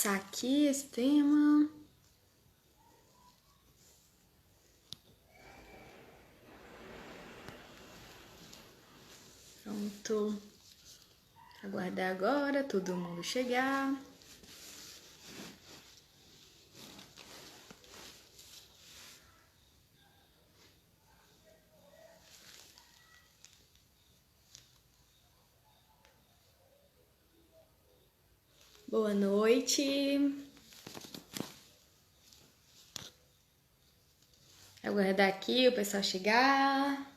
fixar aqui esse tema. Pronto. Aguardar agora todo mundo chegar. Boa noite. Aguardar aqui o pessoal chegar.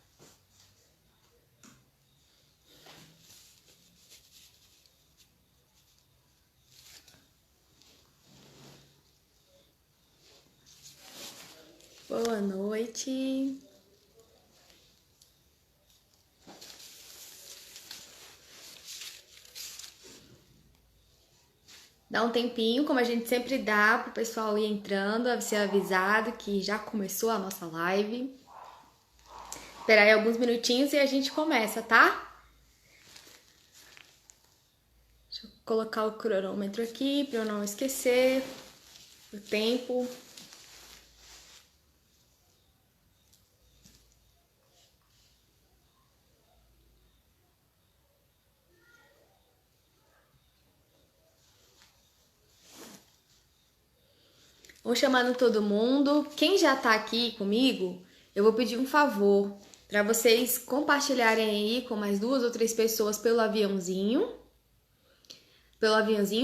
Boa noite. Dá um tempinho, como a gente sempre dá, pro pessoal ir entrando, ser avisado que já começou a nossa live. Esperar aí alguns minutinhos e a gente começa, tá? Deixa eu colocar o cronômetro aqui para eu não esquecer o tempo. Vou chamando todo mundo. Quem já tá aqui comigo, eu vou pedir um favor para vocês compartilharem aí com mais 2 ou 3 pessoas pelo aviãozinho.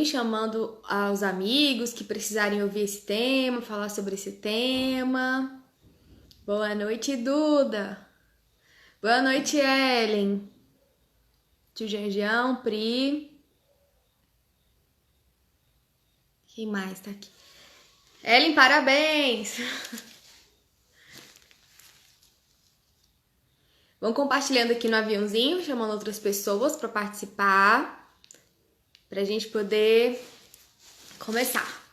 Chamando aos amigos que precisarem ouvir esse tema, falar sobre esse tema. Boa noite, Duda. Boa noite, Ellen. Tio Gergião, Pri. Quem mais tá aqui? Ellen, parabéns! Vão compartilhando aqui no aviãozinho, chamando outras pessoas para participar, pra gente poder começar.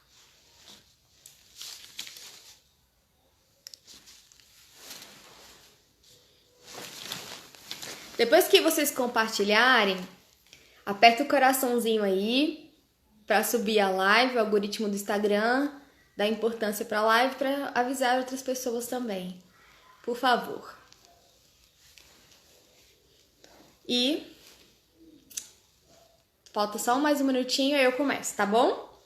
Depois que vocês compartilharem, aperta o coraçãozinho aí para subir a live, o algoritmo do Instagram dá importância para a live para avisar outras pessoas também. Por favor. E falta só mais um minutinho e eu começo, tá bom?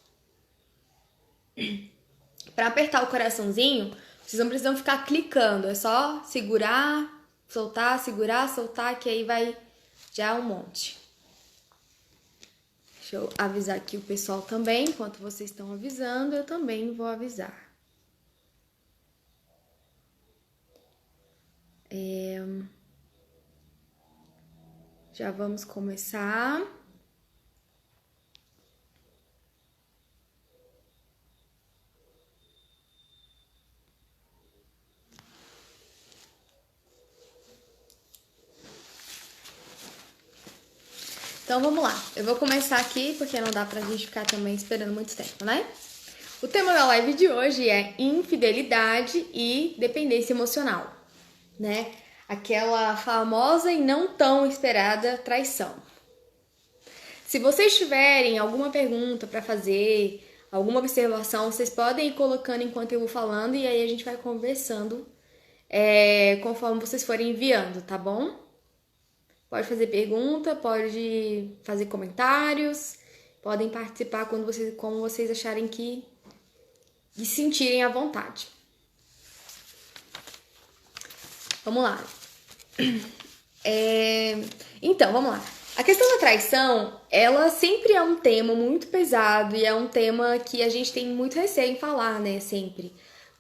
Para apertar o coraçãozinho, vocês não precisam ficar clicando, é só segurar, soltar, segurar, soltar, que aí vai já um monte. Deixa eu avisar aqui o pessoal também, enquanto vocês estão avisando, eu também vou avisar. Já vamos começar. Então vamos lá, eu vou começar aqui porque não dá pra gente ficar também esperando muito tempo, né? O tema da live de hoje é infidelidade e dependência emocional, né? Aquela famosa e não tão esperada traição. Se vocês tiverem alguma pergunta para fazer, alguma observação, vocês podem ir colocando enquanto eu vou falando e aí a gente vai conversando conforme vocês forem enviando, tá bom? Pode fazer pergunta, pode fazer comentários, podem participar como vocês acharem que e sentirem à vontade. Vamos lá. Então, vamos lá. A questão da traição, ela sempre é um tema muito pesado e é um tema que a gente tem muito receio em falar, né, sempre.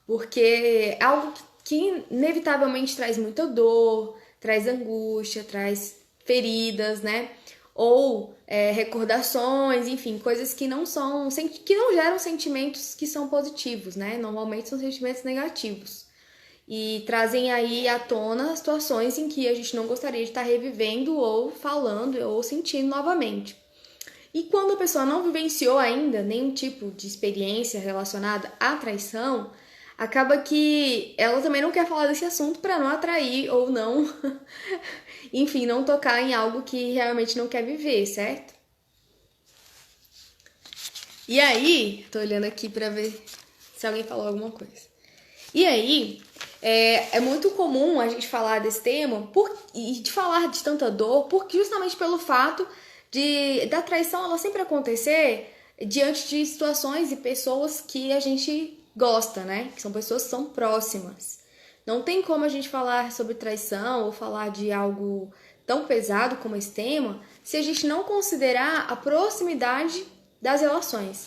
Porque é algo que inevitavelmente traz muita dor, traz angústia, traz feridas, né? Ou recordações, enfim, coisas que não geram sentimentos que são positivos, né? Normalmente são sentimentos negativos. E trazem aí à tona situações em que a gente não gostaria de estar revivendo ou falando ou sentindo novamente. E quando a pessoa não vivenciou ainda nenhum tipo de experiência relacionada à traição, acaba que ela também não quer falar desse assunto para não atrair ou não, enfim, não tocar em algo que realmente não quer viver, certo? E aí, tô olhando aqui pra ver se alguém falou alguma coisa. E aí, é muito comum a gente falar desse tema e de falar de tanta dor, porque justamente pelo fato da traição ela sempre acontecer diante de situações e pessoas que a gente gosta, né? Que são pessoas que são próximas. Não tem como a gente falar sobre traição ou falar de algo tão pesado como esse tema se a gente não considerar a proximidade das relações.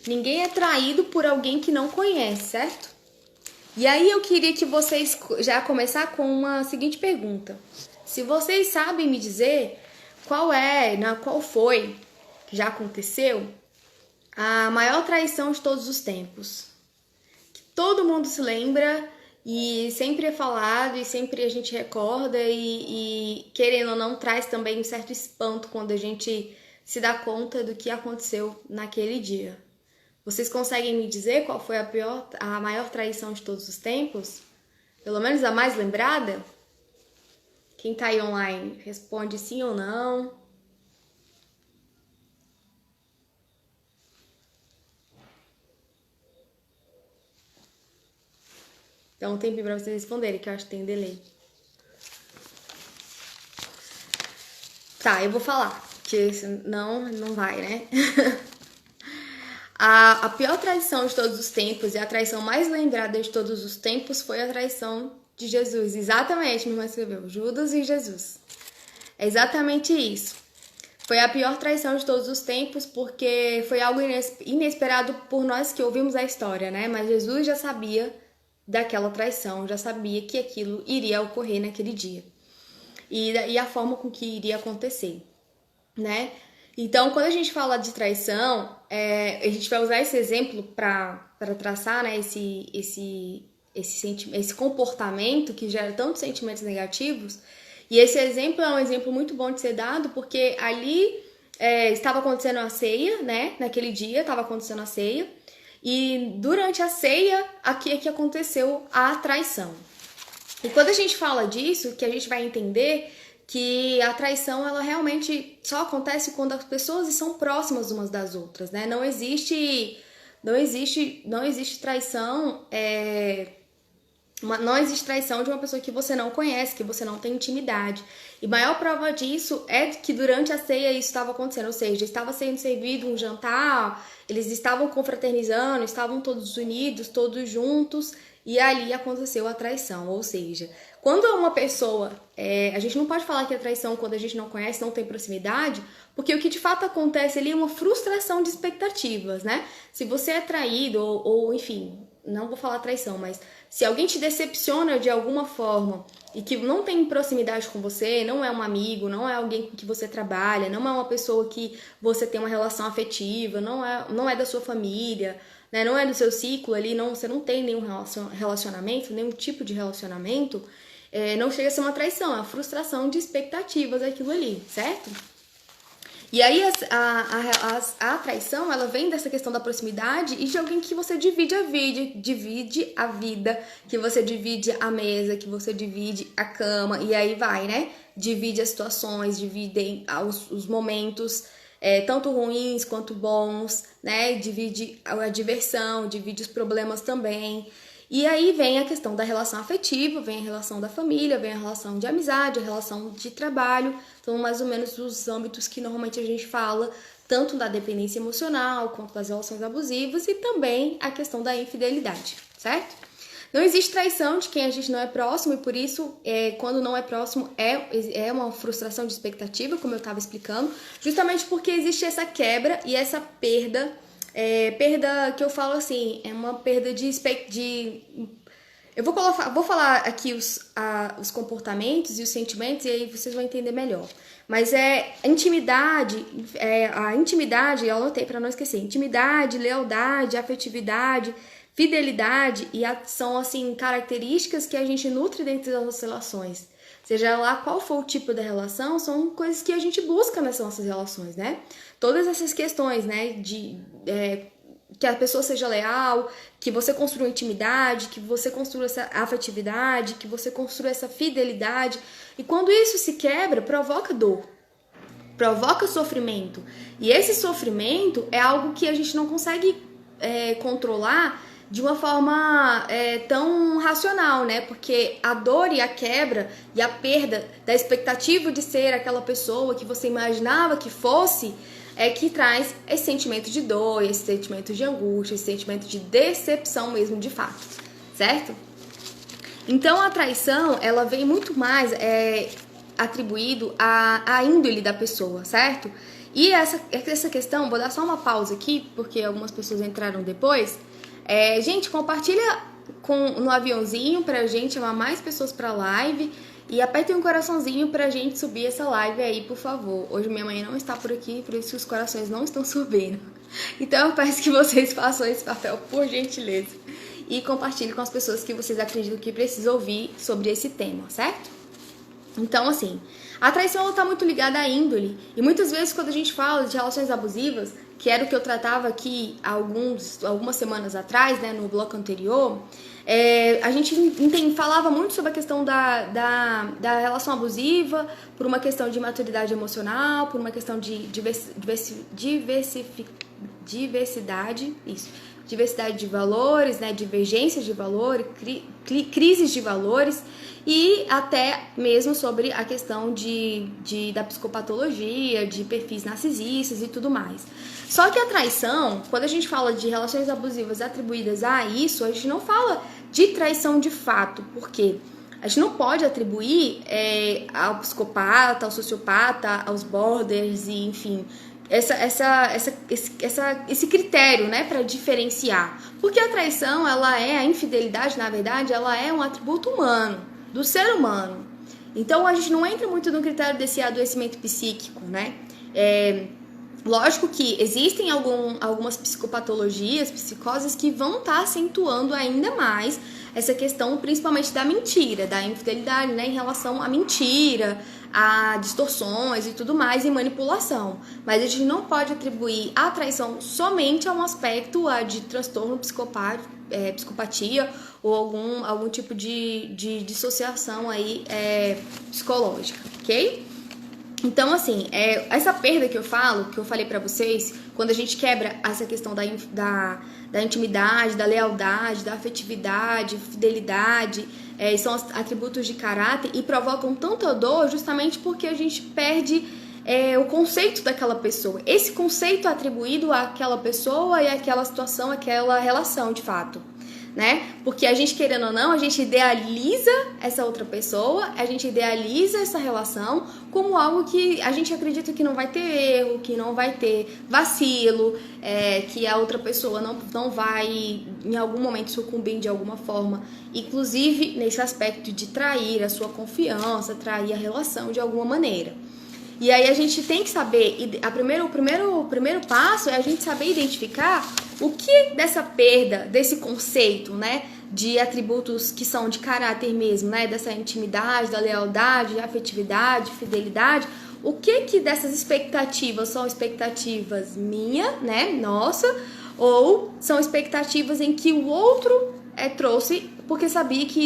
Ninguém é traído por alguém que não conhece, certo? E aí eu queria que vocês já começar com uma seguinte pergunta. Se vocês sabem me dizer qual foi, que já aconteceu, a maior traição de todos os tempos. Que todo mundo se lembra e sempre é falado e sempre a gente recorda e querendo ou não traz também um certo espanto quando a gente se dá conta do que aconteceu naquele dia. Vocês conseguem me dizer qual foi a maior traição de todos os tempos? Pelo menos a mais lembrada? Quem tá aí online, responde sim ou não. Então, um tempinho pra vocês responderem, que eu acho que tem delay. Tá, eu vou falar, porque senão não vai, né? A pior traição de todos os tempos e a traição mais lembrada de todos os tempos foi a traição de Jesus. Exatamente, minha irmã escreveu, Judas e Jesus. É exatamente isso. Foi a pior traição de todos os tempos porque foi algo inesperado por nós que ouvimos a história, né? Mas Jesus já sabia daquela traição, já sabia que aquilo iria ocorrer naquele dia. E a forma com que iria acontecer, né? Então, quando a gente fala de traição, a gente vai usar esse exemplo para traçar, né, esse comportamento que gera tantos sentimentos negativos. E esse exemplo é um exemplo muito bom de ser dado, porque ali estava acontecendo a ceia, né? Naquele dia estava acontecendo a ceia. E durante a ceia, aqui é que aconteceu a traição. E quando a gente fala disso, que a gente vai entender que a traição ela realmente só acontece quando as pessoas são próximas umas das outras, né? Não existe traição, não existe traição de uma pessoa que você não conhece, que você não tem intimidade. E maior prova disso é que durante a ceia isso estava acontecendo, ou seja, estava sendo servido um jantar, eles estavam confraternizando, estavam todos unidos, todos juntos, e ali aconteceu a traição. Ou seja, quando uma pessoa, a gente não pode falar que é traição quando a gente não conhece, não tem proximidade, porque o que de fato acontece ali é uma frustração de expectativas, né? Se você é traído ou enfim, não vou falar traição, mas se alguém te decepciona de alguma forma e que não tem proximidade com você, não é um amigo, não é alguém com que você trabalha, não é uma pessoa que você tem uma relação afetiva, não é da sua família, né? Não é do seu ciclo ali, você não tem nenhum relacionamento, nenhum tipo de relacionamento, não chega a ser uma traição, é uma frustração de expectativas aquilo ali, certo? E aí a traição, ela vem dessa questão da proximidade e de alguém que você divide a vida, que você divide a mesa, que você divide a cama, e aí vai, né? Divide as situações, divide os momentos, tanto ruins quanto bons, né? Divide a diversão, divide os problemas também. E aí vem a questão da relação afetiva, vem a relação da família, vem a relação de amizade, a relação de trabalho. São mais ou menos os âmbitos que normalmente a gente fala, tanto da dependência emocional, quanto das relações abusivas e também a questão da infidelidade, certo? Não existe traição de quem a gente não é próximo e por isso, quando não é próximo, é uma frustração de expectativa, como eu estava explicando, justamente porque existe essa quebra e essa perda. Perda que eu falo assim, é uma perda eu vou falar aqui os comportamentos e os sentimentos e aí vocês vão entender melhor. Mas a intimidade, eu anotei para não esquecer, intimidade, lealdade, afetividade, fidelidade são assim características que a gente nutre dentro das nossas relações. Seja lá qual for o tipo da relação, são coisas que a gente busca nessas nossas relações, né? Todas essas questões, né, que a pessoa seja leal, que você construa intimidade, que você construa essa afetividade, que você construa essa fidelidade. E quando isso se quebra, provoca dor. provoca sofrimento. E esse sofrimento é algo que a gente não consegue controlar de uma forma tão racional, né? Porque a dor e a quebra e a perda da expectativa de ser aquela pessoa que você imaginava que fosse é que traz esse sentimento de dor, esse sentimento de angústia, esse sentimento de decepção mesmo de fato, certo? Então a traição, ela vem muito mais atribuído à índole da pessoa, certo? E essa questão, vou dar só uma pausa aqui, porque algumas pessoas entraram depois. Gente, compartilha no aviãozinho pra gente chamar mais pessoas pra live. E apertem um coraçãozinho pra gente subir essa live aí, por favor. Hoje minha mãe não está por aqui, por isso os corações não estão subindo. Então eu peço que vocês façam esse papel, por gentileza. E compartilhem com as pessoas que vocês acreditam que precisam ouvir sobre esse tema, certo? Então, assim, a traição ela tá muito ligada à índole. E muitas vezes quando a gente fala de relações abusivas, que era o que eu tratava aqui algumas semanas atrás, né, no bloco anterior, a gente falava muito sobre a questão da relação abusiva, por uma questão de maturidade emocional, por uma questão de diversidade de valores, né, divergências de valores, crises de valores, e até mesmo sobre a questão da psicopatologia, de perfis narcisistas e tudo mais. Só que a traição, quando a gente fala de relações abusivas atribuídas a isso, a gente não fala de traição de fato, porque a gente não pode atribuir ao psicopata, ao sociopata, aos borders e, enfim, esse critério, né, para diferenciar. Porque a traição, a infidelidade, na verdade, ela é um atributo humano, do ser humano. Então, a gente não entra muito no critério desse adoecimento psíquico, né? Lógico que existem algumas psicopatologias, psicoses que vão estar acentuando ainda mais essa questão, principalmente da mentira, da infidelidade, né, em relação à mentira, a distorções e tudo mais, e manipulação. Mas a gente não pode atribuir a traição somente a um aspecto de transtorno psicopatia ou algum tipo de dissociação aí psicológica, ok? Então, assim, essa perda que eu falei pra vocês, quando a gente quebra essa questão da intimidade, da lealdade, da afetividade, fidelidade, são atributos de caráter e provocam tanta dor justamente porque a gente perde o conceito daquela pessoa. Esse conceito atribuído àquela pessoa e àquela situação, àquela relação, de fato. Né? Porque a gente, querendo ou não, a gente idealiza essa outra pessoa, a gente idealiza essa relação como algo que a gente acredita que não vai ter erro, que não vai ter vacilo, que a outra pessoa não vai em algum momento sucumbir de alguma forma, inclusive nesse aspecto de trair a sua confiança, trair a relação de alguma maneira. E aí a gente tem que saber, o primeiro passo é a gente saber identificar o que dessa perda, desse conceito, né, de atributos que são de caráter mesmo, né, dessa intimidade, da lealdade, afetividade, fidelidade, o que dessas expectativas são expectativas minha, né, nossa, ou são expectativas em que o outro trouxe porque sabia que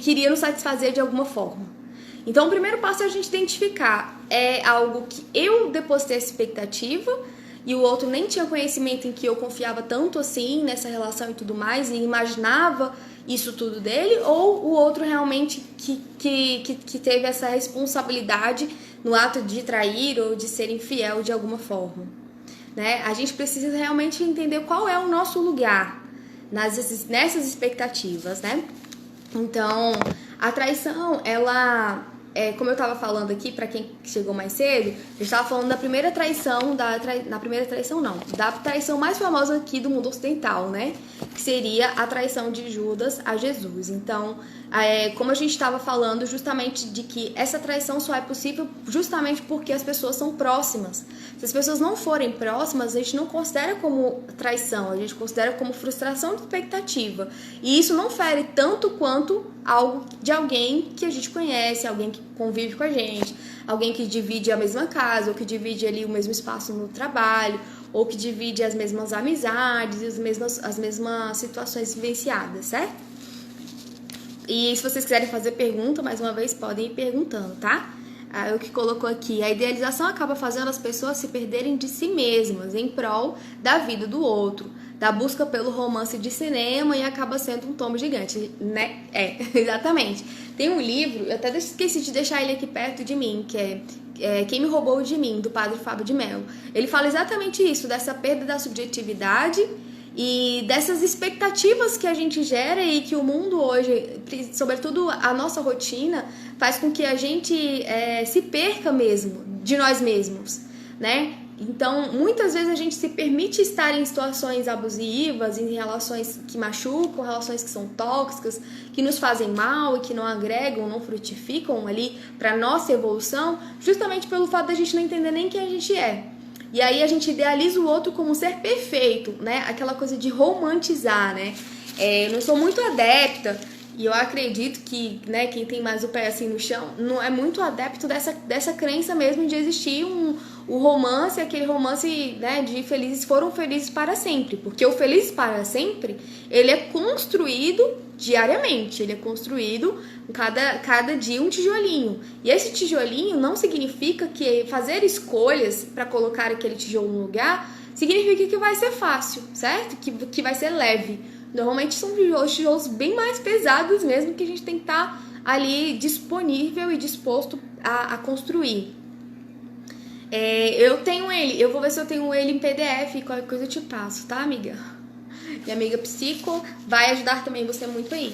iria nos satisfazer de alguma forma. Então, o primeiro passo é a gente identificar algo que eu depositei essa expectativa e o outro nem tinha conhecimento em que eu confiava tanto assim nessa relação e tudo mais e imaginava isso tudo dele, ou o outro realmente que teve essa responsabilidade no ato de trair ou de ser infiel de alguma forma. Né? A gente precisa realmente entender qual é o nosso lugar nessas expectativas, né? Então, a traição, ela... como eu tava falando aqui, pra quem chegou mais cedo, eu estava falando da primeira traição, da traição mais famosa aqui do mundo ocidental, né? Que seria a traição de Judas a Jesus. Então, como a gente estava falando justamente de que essa traição só é possível justamente porque as pessoas são próximas. Se as pessoas não forem próximas, a gente não considera como traição, a gente considera como frustração de expectativa. E isso não fere tanto quanto algo de alguém que a gente conhece, alguém que convive com a gente, alguém que divide a mesma casa, ou que divide ali o mesmo espaço no trabalho, ou que divide as mesmas amizades, as mesmas situações vivenciadas, certo? E se vocês quiserem fazer pergunta, mais uma vez, podem ir perguntando, tá? o que colocou aqui, a idealização acaba fazendo as pessoas se perderem de si mesmas em prol da vida do outro, da busca pelo romance de cinema e acaba sendo um tombo gigante, né? Exatamente. Tem um livro, eu até esqueci de deixar ele aqui perto de mim, que é Quem Me Roubou de Mim, do padre Fábio de Mello. Ele fala exatamente isso, dessa perda da subjetividade e dessas expectativas que a gente gera e que o mundo hoje, sobretudo a nossa rotina, faz com que a gente se perca mesmo de nós mesmos, né? Então, muitas vezes a gente se permite estar em situações abusivas, em relações que machucam, relações que são tóxicas, que nos fazem mal e que não agregam, não frutificam ali para nossa evolução, justamente pelo fato da gente não entender nem quem a gente é. E aí a gente idealiza o outro como um ser perfeito, né? Aquela coisa de romantizar, né? Eu não sou muito adepta, e eu acredito que, né, quem tem mais o pé assim no chão, não é muito adepto dessa crença mesmo de existir o romance, aquele romance, né, de felizes foram felizes para sempre. Porque o feliz para sempre, ele é construído diariamente, ele é construído cada dia um tijolinho. E esse tijolinho não significa que fazer escolhas para colocar aquele tijolo no lugar significa que vai ser fácil, certo? Que vai ser leve. Normalmente são tijolos bem mais pesados mesmo, que a gente tem que estar ali disponível e disposto a construir. Eu tenho ele, eu vou ver se eu tenho ele em PDF, qualquer coisa eu te passo, tá, amiga? Minha amiga psico vai ajudar também você muito aí.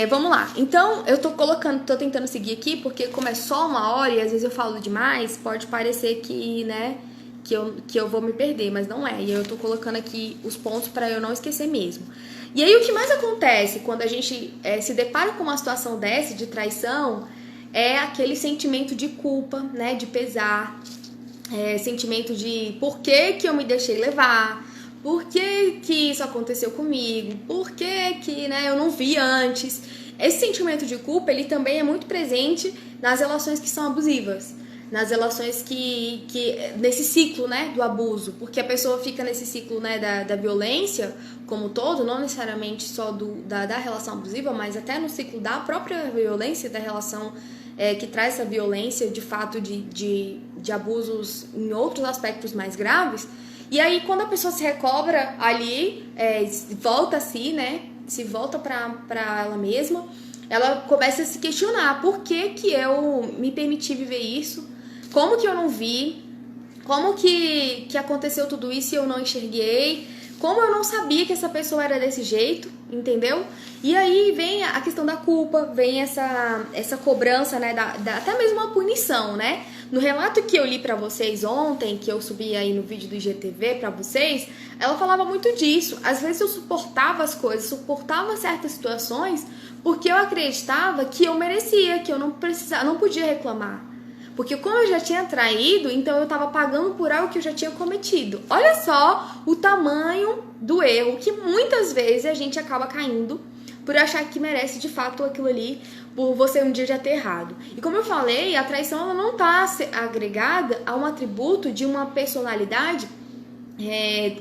Vamos lá, então eu tô tentando seguir aqui, porque como é só 1 hora e às vezes eu falo demais, pode parecer que, né, que eu vou me perder, mas não é. E eu tô colocando aqui os pontos para eu não esquecer mesmo. E aí o que mais acontece quando a gente se depara com uma situação dessa, de traição, é aquele sentimento de culpa, né, de pesar, sentimento de por que eu me deixei levar, por que isso aconteceu comigo, por que né, eu não vi antes. Esse sentimento de culpa, ele também é muito presente nas relações que são abusivas, nas relações que nesse ciclo, né, do abuso, porque a pessoa fica nesse ciclo, né, da violência como todo, não necessariamente só da relação abusiva, mas até no ciclo da própria violência, da relação que traz essa violência de fato de abusos em outros aspectos mais graves. E aí quando a pessoa se recobra ali, volta a si, né, se volta pra ela mesma, ela começa a se questionar: por que eu me permiti viver isso? Como que eu não vi? Como que aconteceu tudo isso e eu não enxerguei? Como eu não sabia que essa pessoa era desse jeito? Entendeu? E aí vem a questão da culpa, vem essa cobrança, né, até mesmo uma punição, né? No relato que eu li pra vocês ontem, que eu subi aí no vídeo do IGTV pra vocês, ela falava muito disso. Às vezes eu suportava as coisas, suportava certas situações, porque eu acreditava que eu merecia, que eu não podia reclamar. Porque como eu já tinha traído, então eu tava pagando por algo que eu já tinha cometido. Olha só o tamanho do erro que muitas vezes a gente acaba caindo por achar que merece de fato aquilo ali, por você um dia já ter errado. E como eu falei, a traição ela não tá agregada a um atributo de uma personalidade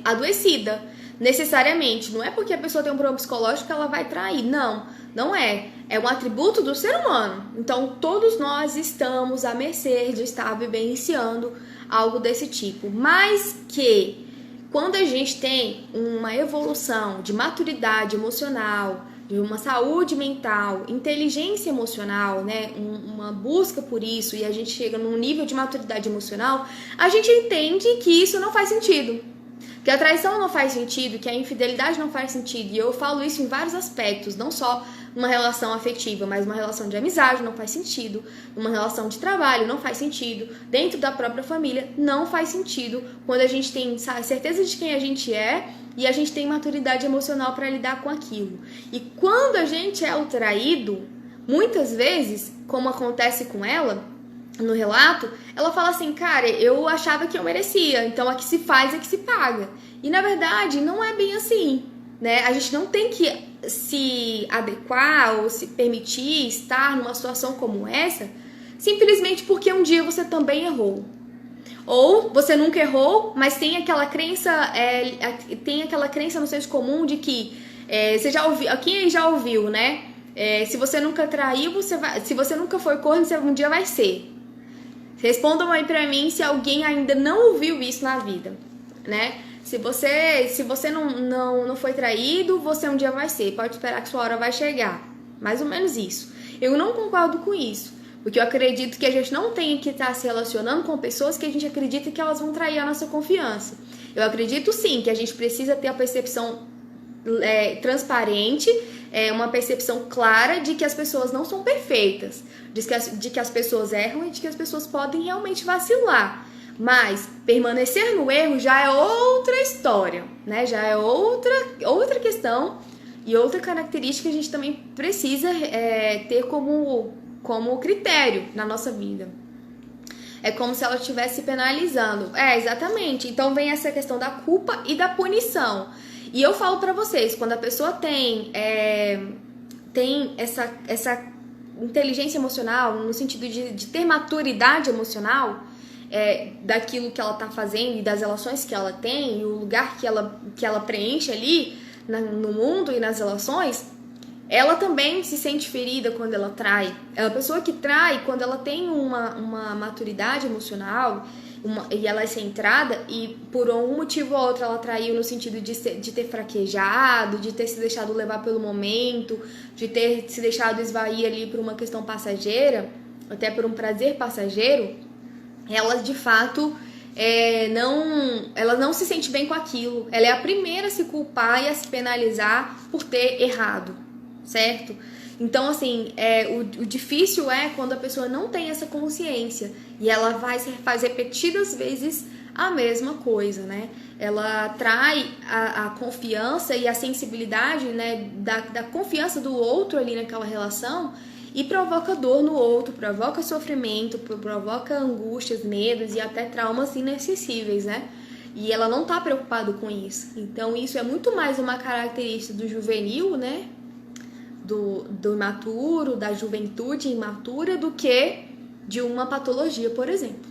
adoecida, necessariamente. Não é porque a pessoa tem um problema psicológico que ela vai trair, não é. É um atributo do ser humano. Então, todos nós estamos à mercê de estar vivenciando algo desse tipo. Mas que, quando a gente tem uma evolução de maturidade emocional, de uma saúde mental, inteligência emocional, né, uma busca por isso, e a gente chega num nível de maturidade emocional, a gente entende que isso não faz sentido. Que a traição não faz sentido, que a infidelidade não faz sentido. E eu falo isso em vários aspectos, não só uma relação afetiva, mas uma relação de amizade não faz sentido, uma relação de trabalho não faz sentido, dentro da própria família não faz sentido, quando a gente tem certeza de quem a gente é e a gente tem maturidade emocional para lidar com aquilo. E quando a gente é o traído, muitas vezes, como acontece com ela, no relato, ela fala assim: cara, eu achava que eu merecia, então a que se faz é que se paga. E na verdade não é bem assim, né? A gente não tem que se adequar ou se permitir estar numa situação como essa simplesmente porque um dia você também errou. Ou você nunca errou, mas tem aquela crença no senso comum de que você já ouviu, quem já ouviu, né? Se você nunca traiu, se você nunca foi corno, você um dia vai ser. Respondam aí pra mim se alguém ainda não ouviu isso na vida, né? Se você não foi traído, você um dia vai ser. Pode esperar que sua hora vai chegar. Mais ou menos isso. Eu não concordo com isso, porque eu acredito que a gente não tem que estar se relacionando com pessoas que a gente acredita que elas vão trair a nossa confiança. Eu acredito sim que a gente precisa ter a percepção transparente, uma percepção clara de que as pessoas não são perfeitas, de que as pessoas erram e de que as pessoas podem realmente vacilar. Mas permanecer no erro já é outra história, né? Já é outra questão e outra característica que a gente também precisa ter como critério na nossa vida. É como se ela estivesse penalizando. Exatamente. Então vem essa questão da culpa e da punição. E eu falo pra vocês, quando a pessoa tem essa inteligência emocional, no sentido de ter maturidade emocional, daquilo que ela tá fazendo e das relações que ela tem, e o lugar que ela preenche ali no mundo e nas relações, ela também se sente ferida quando ela trai. A pessoa que trai, quando ela tem uma maturidade emocional e ela é centrada e por um motivo ou outro ela traiu no sentido de ter fraquejado, de ter se deixado levar pelo momento, de ter se deixado esvair ali por uma questão passageira, até por um prazer passageiro, ela de fato ela não se sente bem com aquilo. Ela é a primeira a se culpar e a se penalizar por ter errado, certo? Então, assim, o difícil é quando a pessoa não tem essa consciência e ela faz repetidas vezes a mesma coisa, né? Ela trai a confiança e a sensibilidade, né, da confiança do outro ali naquela relação e provoca dor no outro, provoca sofrimento, provoca angústias, medos e até traumas inacessíveis, né? E ela não tá preocupada com isso. Então, isso é muito mais uma característica do juvenil, né? Do imaturo, da juventude imatura, do que de uma patologia, por exemplo.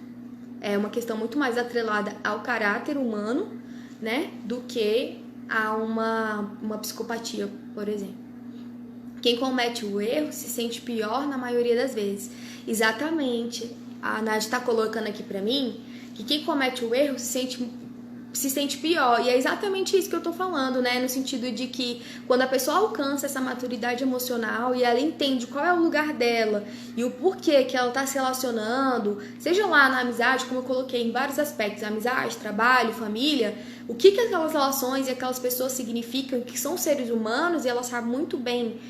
É uma questão muito mais atrelada ao caráter humano, né, do que a uma psicopatia, por exemplo. Quem comete o erro se sente pior na maioria das vezes. Exatamente. A Nath está colocando aqui para mim que quem comete o erro se sente pior. E é exatamente isso que eu tô falando, né? No sentido de que quando a pessoa alcança essa maturidade emocional e ela entende qual é o lugar dela e o porquê que ela tá se relacionando, seja lá na amizade, como eu coloquei em vários aspectos, amizade, trabalho, família, o que aquelas relações e aquelas pessoas significam, que são seres humanos e ela sabe muito bem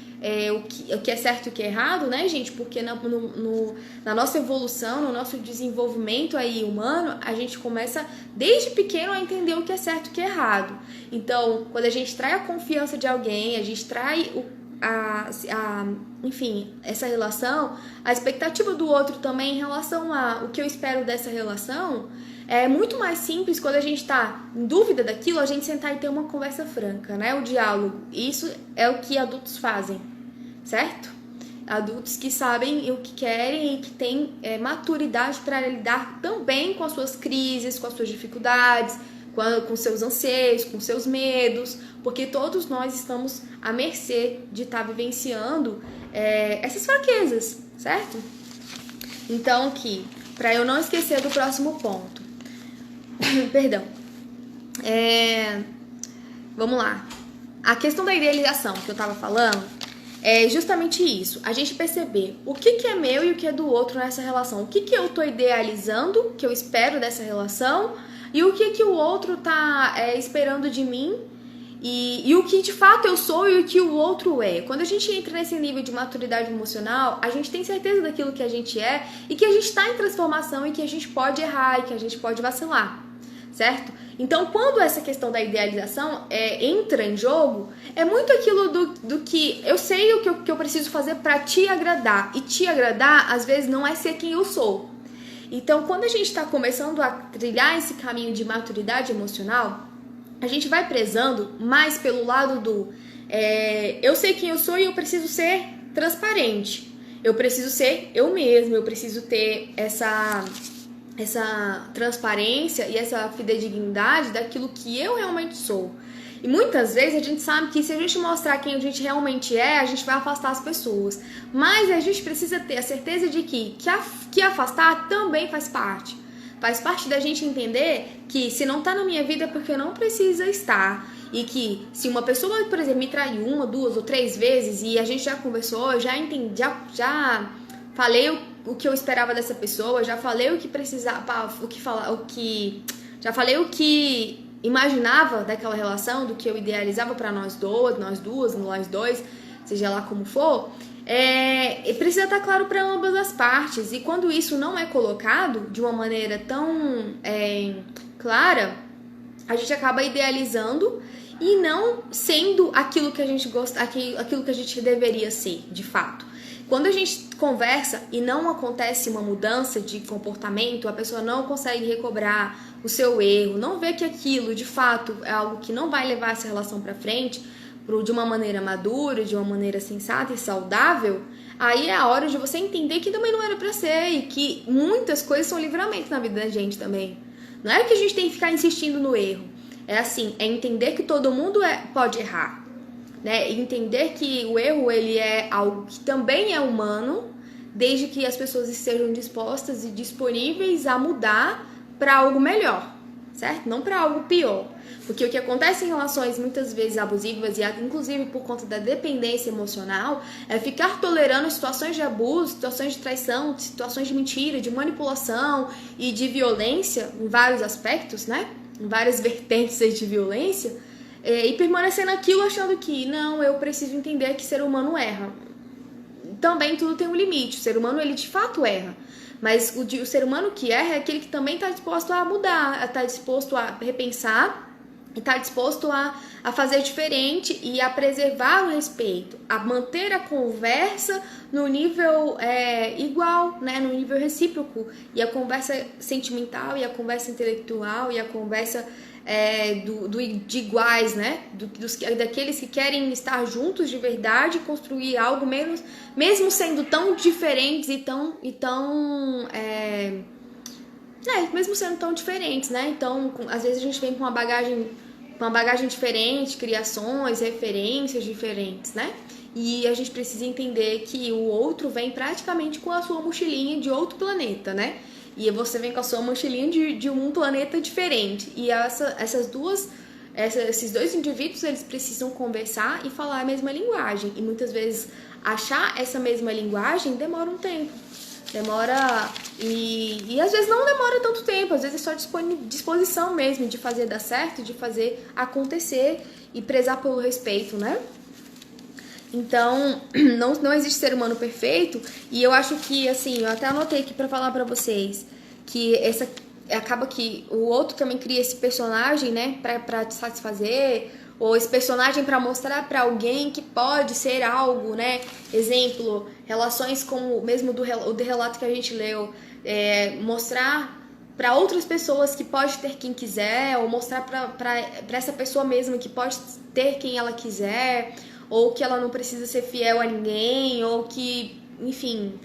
o que é certo e o que é errado, né, gente? Porque na nossa evolução, no nosso desenvolvimento aí humano, a gente começa desde pequeno a entender o que é certo e o que é errado. Então, quando a gente trai a confiança de alguém, a gente trai enfim, essa relação, a expectativa do outro também em relação a o que eu espero dessa relação, é muito mais simples quando a gente tá em dúvida daquilo, a gente sentar e ter uma conversa franca, né? O diálogo. Isso é o que adultos fazem, certo? Adultos que sabem o que querem e que têm maturidade para lidar também com as suas crises, com as suas dificuldades, com seus anseios, com seus medos, porque todos nós estamos à mercê de estar vivenciando essas fraquezas, certo? Então, aqui, para eu não esquecer do próximo ponto, perdão, vamos lá. A questão da idealização que eu tava falando é justamente isso, a gente perceber o que é meu e o que é do outro nessa relação, o que eu tô idealizando, que eu espero dessa relação, e o que o outro tá esperando de mim, e o que de fato eu sou e o que o outro é. Quando a gente entra nesse nível de maturidade emocional, a gente tem certeza daquilo que a gente é e que a gente está em transformação e que a gente pode errar e que a gente pode vacilar, certo? Então, quando essa questão da idealização entra em jogo, é muito aquilo do que eu sei o que eu preciso fazer para te agradar. E te agradar, às vezes, não é ser quem eu sou. Então, quando a gente está começando a trilhar esse caminho de maturidade emocional, a gente vai prezando mais pelo lado do eu sei quem eu sou e eu preciso ser transparente. Eu preciso ser eu mesmo, eu preciso ter essa transparência e essa fidedignidade daquilo que eu realmente sou. E muitas vezes a gente sabe que se a gente mostrar quem a gente realmente é, a gente vai afastar as pessoas. Mas a gente precisa ter a certeza de que afastar também faz parte. Faz parte da gente entender que se não tá na minha vida é porque não precisa estar. E que se uma pessoa, por exemplo, me traiu 1, 2 ou 3 vezes e a gente já conversou, eu já entendi, já falei o que eu esperava dessa pessoa, já falei o que precisava, já falei o que imaginava daquela relação, do que eu idealizava para nós duas, nós dois, seja lá como for. Precisa estar claro para ambas as partes. E quando isso não é colocado de uma maneira tão clara, a gente acaba idealizando e não sendo aquilo que a gente gosta, aquilo que a gente deveria ser, de fato. Quando a gente conversa e não acontece uma mudança de comportamento, a pessoa não consegue recobrar o seu erro, não vê que aquilo, de fato, é algo que não vai levar essa relação para frente, de uma maneira madura, de uma maneira sensata e saudável, aí é a hora de você entender que também não era pra ser e que muitas coisas são livramento na vida da gente também. Não é que a gente tem que ficar insistindo no erro. É assim, é entender que todo mundo pode errar, né? E entender que o erro, ele é algo que também é humano, desde que as pessoas estejam dispostas e disponíveis a mudar para algo melhor, certo? Não para algo pior. Porque o que acontece em relações muitas vezes abusivas, e inclusive por conta da dependência emocional, é ficar tolerando situações de abuso, situações de traição, situações de mentira, de manipulação e de violência em vários aspectos, né? Em várias vertentes de violência, e permanecer naquilo achando que, não, eu preciso entender que ser humano erra. Também tudo tem um limite, o ser humano, ele de fato erra. Mas o ser humano que erra é aquele que também está disposto a mudar, está disposto a repensar, está disposto a fazer diferente e a preservar o respeito, a manter a conversa no nível igual, né, no nível recíproco, e a conversa sentimental, e a conversa intelectual, e a conversa de iguais, né, daqueles que querem estar juntos de verdade, construir algo mesmo sendo tão diferentes mesmo sendo tão diferentes, né? Então, às vezes a gente vem com uma bagagem diferente, criações, referências diferentes, né? E a gente precisa entender que o outro vem praticamente com a sua mochilinha de outro planeta, né? E você vem com a sua mochilinha de um planeta diferente. E esses dois indivíduos, eles precisam conversar e falar a mesma linguagem. E muitas vezes achar essa mesma linguagem demora um tempo. E às vezes não demora tanto tempo, às vezes é só disposição mesmo de fazer dar certo, de fazer acontecer e prezar pelo respeito, né? Então, não existe ser humano perfeito, e eu acho que, assim, eu até anotei aqui pra falar pra vocês, que acaba que o outro também cria esse personagem, né, pra te satisfazer, ou esse personagem para mostrar para alguém que pode ser algo, né? Exemplo, relações como mesmo do relato que a gente leu, mostrar para outras pessoas que pode ter quem quiser, ou mostrar para essa pessoa mesma que pode ter quem ela quiser, ou que ela não precisa ser fiel a ninguém, ou que, enfim,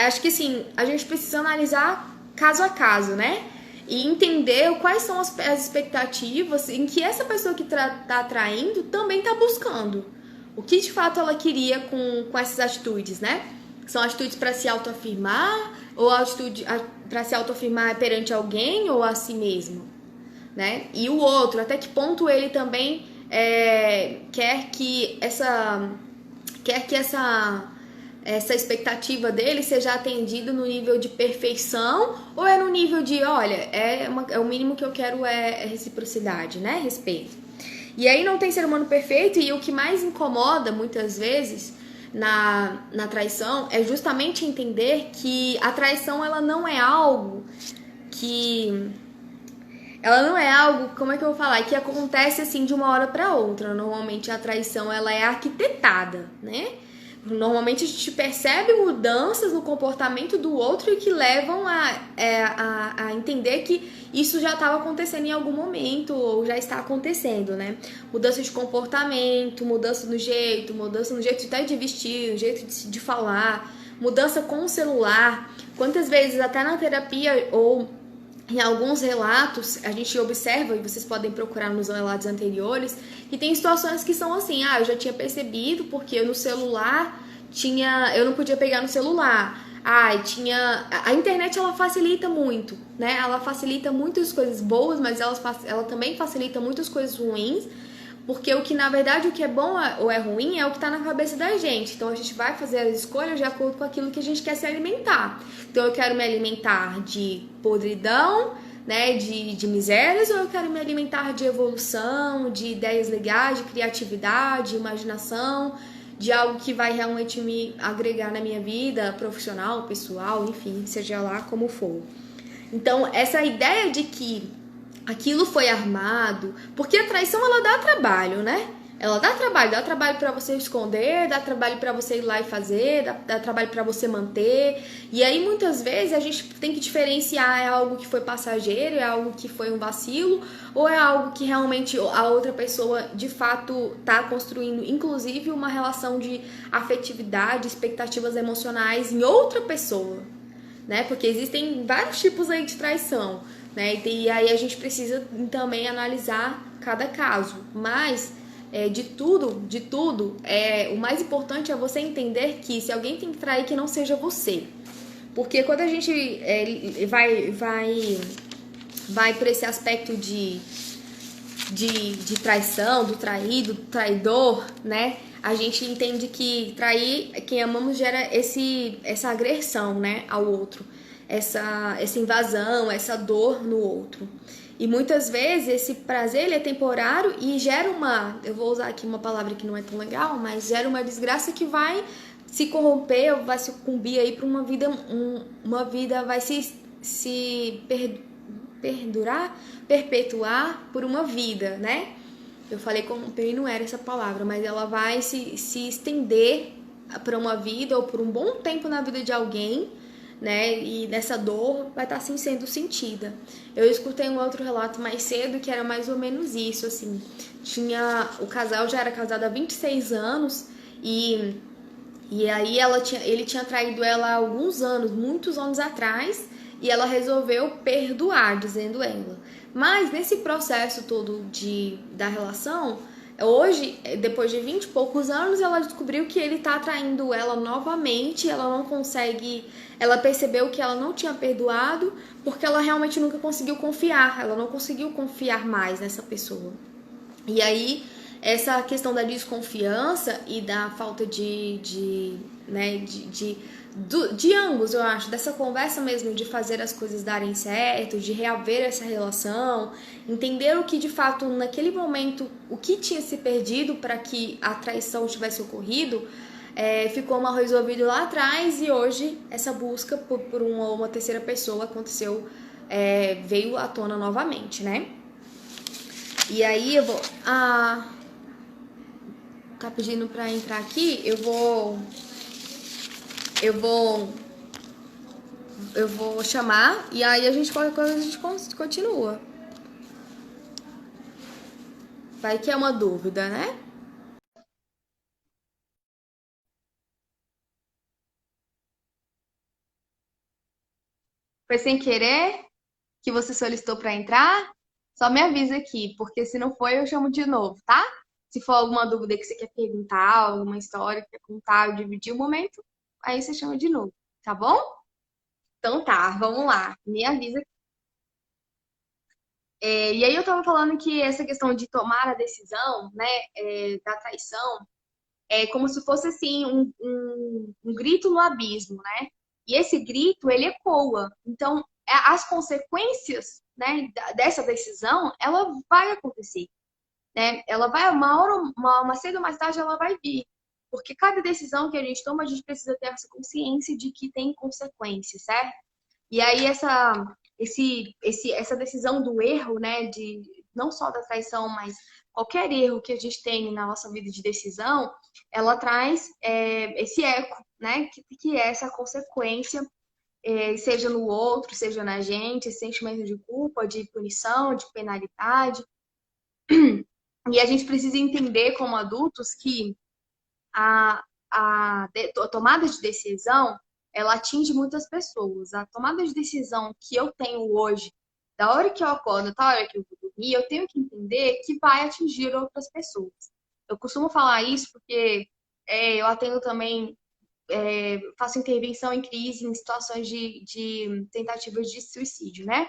acho que assim, a gente precisa analisar caso a caso, né? E entender quais são as expectativas em que essa pessoa que tá atraindo também tá buscando. O que de fato ela queria com essas atitudes, né? São atitudes para se autoafirmar, ou atitude para se autoafirmar perante alguém ou a si mesmo, né? E o outro, até que ponto ele também quer que essa expectativa dele seja atendida no nível de perfeição, ou é no nível de, olha, o mínimo que eu quero é reciprocidade, né? Respeito. E aí não tem ser humano perfeito, e o que mais incomoda muitas vezes na traição é justamente entender que a traição, ela não é algo, como é que eu vou falar, que acontece assim de uma hora para outra. Normalmente a traição, ela é arquitetada, né? Normalmente a gente percebe mudanças no comportamento do outro e que levam a entender que isso já estava acontecendo em algum momento ou já está acontecendo, né? Mudança de comportamento, mudança no jeito até de vestir, no jeito de falar, mudança com o celular. Quantas vezes até na terapia ou em alguns relatos, a gente observa, e vocês podem procurar nos relatos anteriores, que tem situações que são assim, eu já tinha percebido, porque no celular eu não podia pegar no celular. A internet ela facilita muito, né? Ela facilita muitas coisas boas, mas ela também facilita muitas coisas ruins, porque o que, na verdade, o que é bom ou é ruim é o que está na cabeça da gente. Então a gente vai fazer as escolhas de acordo com aquilo que a gente quer se alimentar. Então eu quero me alimentar de podridão, né, de misérias, ou eu quero me alimentar de evolução, de ideias legais, de criatividade, de imaginação, de algo que vai realmente me agregar na minha vida profissional, pessoal, enfim, seja lá como for. Então, essa ideia de que aquilo foi armado, porque a traição ela dá trabalho, né? Ela dá trabalho para você esconder, dá trabalho para você ir lá e fazer, dá trabalho para você manter. E aí muitas vezes a gente tem que diferenciar é algo que foi passageiro, é algo que foi um vacilo, ou é algo que realmente a outra pessoa de fato tá construindo, inclusive uma relação de afetividade, expectativas emocionais em outra pessoa, né? Porque existem vários tipos aí de traição, né? E aí a gente precisa também analisar cada caso. Mas de tudo, o mais importante é você entender que se alguém tem que trair, que não seja você. Porque quando a gente vai para esse aspecto de traição, do traído, do traidor, né? A gente entende que trair quem amamos gera essa agressão, né, ao outro, essa invasão, essa dor no outro. E muitas vezes esse prazer ele é temporário e gera eu vou usar aqui uma palavra que não é tão legal, mas gera uma desgraça que vai se corromper, vai sucumbir aí para uma vida vai se perdurar, perpetuar por uma vida, né? Eu falei como não era essa palavra, mas ela vai se estender para uma vida ou por um bom tempo na vida de alguém, né? E nessa dor vai estar assim sendo sentida. Eu escutei um outro relato mais cedo que era mais ou menos isso, assim. O casal já era casado há 26 anos e aí ele tinha traído ela há alguns anos, muitos anos atrás, e ela resolveu perdoar, dizendo ela. Mas nesse processo todo da relação, hoje, depois de 20 e poucos anos, ela descobriu que ele tá traindo ela novamente, ela não consegue, ela percebeu que ela não tinha perdoado, porque ela realmente nunca conseguiu confiar, ela não conseguiu confiar mais nessa pessoa. E aí, essa questão da desconfiança e da falta né, de ambos, eu acho, dessa conversa mesmo de fazer as coisas darem certo, de reaver essa relação, entender o que de fato naquele momento, o que tinha se perdido para que a traição tivesse ocorrido, ficou mal resolvido lá atrás e hoje essa busca por uma terceira pessoa aconteceu, veio à tona novamente, né? E aí eu vou. Tá pedindo pra entrar aqui? Eu vou. Eu vou chamar e aí qualquer coisa a gente continua. Vai que é uma dúvida, né? Foi sem querer que você solicitou pra entrar? Só me avisa aqui, porque se não for, eu chamo de novo, tá? Se for alguma dúvida que você quer perguntar, alguma história que quer contar, eu dividir o momento, aí você chama de novo, tá bom? Então tá, vamos lá. Me avisa. E aí eu tava falando que essa questão de tomar a decisão, né, da traição, é como se fosse assim um grito no abismo, né? E esse grito ele ecoa. Então as consequências, né, dessa decisão, ela vai acontecer, né? Ela vai uma hora, uma cedo ou mais tarde, ela vai vir. Porque cada decisão que a gente toma, a gente precisa ter essa consciência de que tem consequências, certo? E aí essa decisão do erro, né, de não só da traição, mas qualquer erro que a gente tem na nossa vida de decisão, ela traz esse eco, né, que é essa consequência, seja no outro, seja na gente, esse sentimento de culpa, de punição, de penalidade. E a gente precisa entender como adultos que a, a tomada de decisão ela atinge muitas pessoas. A tomada de decisão que eu tenho hoje da hora que eu acordo até a hora que eu vou dormir, eu tenho que entender que vai atingir outras pessoas. Eu costumo falar isso porque eu atendo também, faço intervenção em crise, em situações de tentativas de suicídio, né?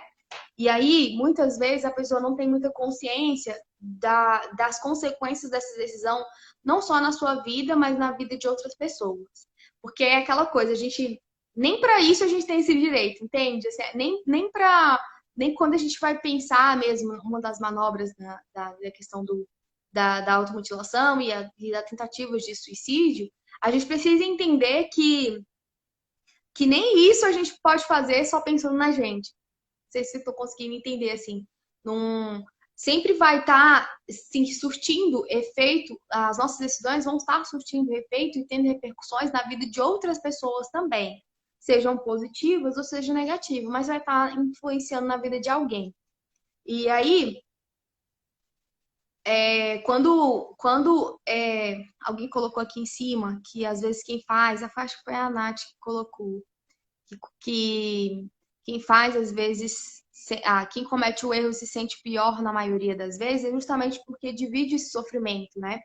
E aí, muitas vezes, a pessoa não tem muita consciência das consequências dessa decisão, não só na sua vida, mas na vida de outras pessoas. Porque é aquela coisa, a gente. Nem para isso a gente tem esse direito, entende? Assim, nem quando a gente vai pensar mesmo, uma das manobras da questão da automutilação e da tentativa de suicídio, a gente precisa entender que nem isso a gente pode fazer só pensando na gente. Não sei se estou conseguindo entender, assim. Num... Sempre vai estar surtindo efeito, as nossas decisões vão estar surtindo efeito e tendo repercussões na vida de outras pessoas também. Sejam positivas ou sejam negativas, mas vai estar influenciando na vida de alguém. E aí, alguém colocou aqui em cima, que às vezes quem faz, acho que foi a Nath que colocou, que quem faz, às vezes, quem comete o erro se sente pior na maioria das vezes, é justamente porque divide esse sofrimento, né?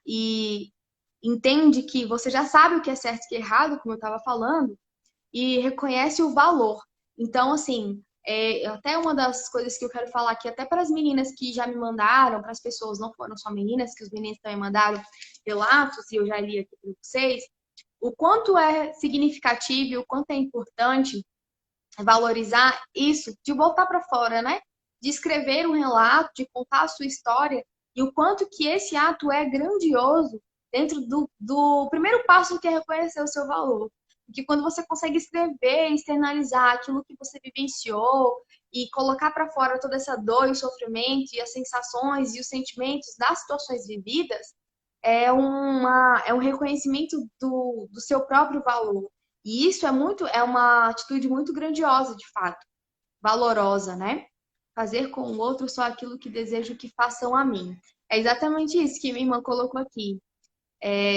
E entende que você já sabe o que é certo e o que é errado, como eu estava falando, e reconhece o valor. Então, assim, até uma das coisas que eu quero falar aqui, até para as meninas que já me mandaram, para as pessoas, não foram só meninas, que os meninos também mandaram relatos, e eu já li aqui para vocês, o quanto é significativo e o quanto é importante valorizar isso, de botar para fora, né? De escrever um relato, de contar a sua história e o quanto que esse ato é grandioso dentro do primeiro passo que é reconhecer o seu valor. Porque quando você consegue escrever, externalizar aquilo que você vivenciou e colocar para fora toda essa dor e o sofrimento e as sensações e os sentimentos das situações vividas, é um reconhecimento do seu próprio valor. E isso é uma atitude muito grandiosa, de fato, valorosa, né? Fazer com o outro só aquilo que desejo que façam a mim. É exatamente isso que minha irmã colocou aqui.